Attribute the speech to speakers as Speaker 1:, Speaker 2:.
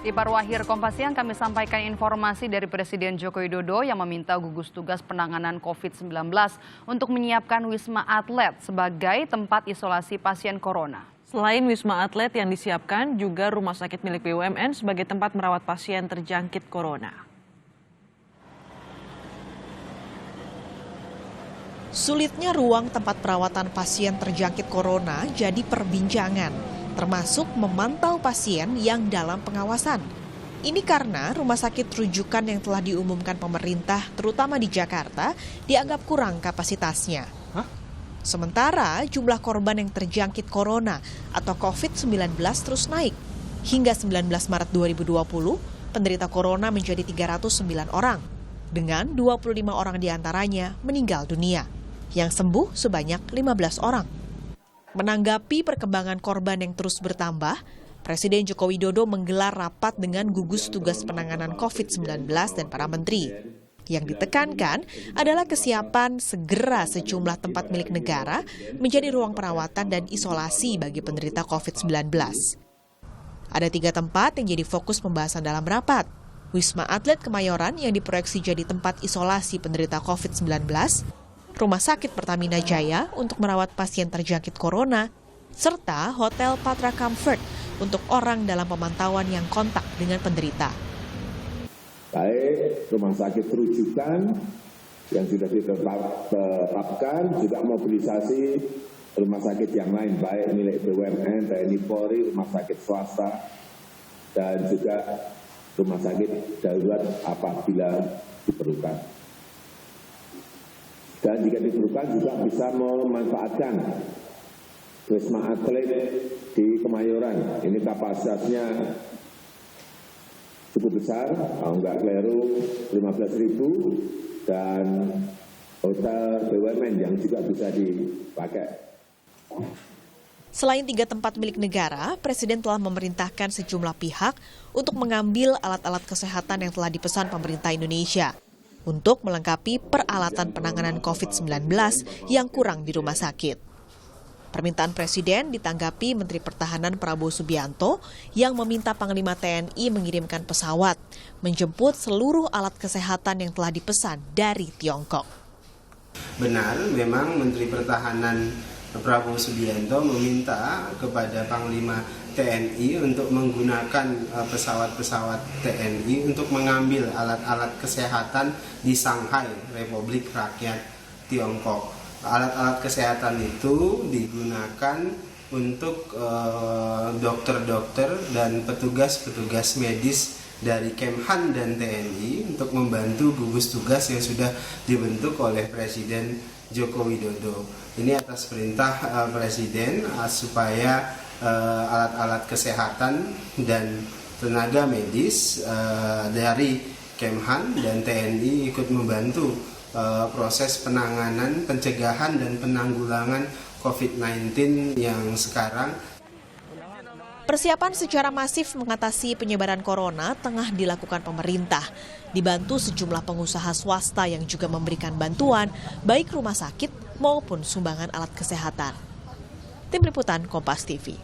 Speaker 1: Di paruh akhir Kompas Siang kami sampaikan informasi dari Presiden Joko Widodo yang meminta gugus tugas penanganan COVID-19 untuk menyiapkan Wisma Atlet sebagai tempat isolasi pasien corona.
Speaker 2: Selain Wisma Atlet yang disiapkan, juga rumah sakit milik BUMN sebagai tempat merawat pasien terjangkit corona.
Speaker 3: Sulitnya ruang tempat perawatan pasien terjangkit corona jadi perbincangan, termasuk memantau pasien yang dalam pengawasan. Ini karena rumah sakit rujukan yang telah diumumkan pemerintah, terutama di Jakarta, dianggap kurang kapasitasnya. Sementara jumlah korban yang terjangkit corona atau COVID-19 terus naik. Hingga 19 Maret 2020, penderita corona menjadi 309 orang, dengan 25 orang diantaranya meninggal dunia. Yang sembuh sebanyak 15 orang. Menanggapi perkembangan korban yang terus bertambah, Presiden Joko Widodo menggelar rapat dengan gugus tugas penanganan COVID-19 dan para menteri. Yang ditekankan adalah kesiapan segera sejumlah tempat milik negara menjadi ruang perawatan dan isolasi bagi penderita COVID-19. Ada 3 tempat yang jadi fokus pembahasan dalam rapat. Wisma Atlet Kemayoran yang diproyeksi jadi tempat isolasi penderita COVID-19, Rumah Sakit Pertamina Jaya untuk merawat pasien terjangkit corona, serta Hotel Patra Comfort untuk orang dalam pemantauan yang kontak dengan penderita.
Speaker 4: Baik rumah sakit rujukan yang sudah ditetapkan, juga mobilisasi rumah sakit yang lain, baik milik BUMN, TNI Polri, rumah sakit swasta, dan juga rumah sakit darurat apabila diperlukan. Dan jika diperlukan juga bisa memanfaatkan Wisma Atlet di Kemayoran. Ini kapasitasnya cukup besar, kalau nggak keliru 15.000, dan hotel BUMN yang juga bisa dipakai.
Speaker 3: Selain 3 tempat milik negara, Presiden telah memerintahkan sejumlah pihak untuk mengambil alat-alat kesehatan yang telah dipesan pemerintah Indonesia untuk melengkapi peralatan penanganan COVID-19 yang kurang di rumah sakit. Permintaan Presiden ditanggapi Menteri Pertahanan Prabowo Subianto yang meminta Panglima TNI mengirimkan pesawat menjemput seluruh alat kesehatan yang telah dipesan dari Tiongkok.
Speaker 5: Benar, memang Menteri Pertahanan Prabowo Subianto meminta kepada Panglima TNI untuk menggunakan pesawat-pesawat TNI untuk mengambil alat-alat kesehatan di Shanghai, Republik Rakyat Tiongkok. Alat-alat kesehatan itu digunakan untuk dokter-dokter dan petugas-petugas medis dari Kemhan dan TNI untuk membantu gugus tugas yang sudah dibentuk oleh Presiden Joko Widodo. Ini atas perintah Presiden supaya alat-alat kesehatan dan tenaga medis dari Kemhan dan TNI ikut membantu proses penanganan, pencegahan dan penanggulangan COVID-19 yang sekarang.
Speaker 3: Persiapan secara masif mengatasi penyebaran corona tengah dilakukan pemerintah, dibantu sejumlah pengusaha swasta yang juga memberikan bantuan, baik rumah sakit maupun sumbangan alat kesehatan. Tim Liputan Kompas TV.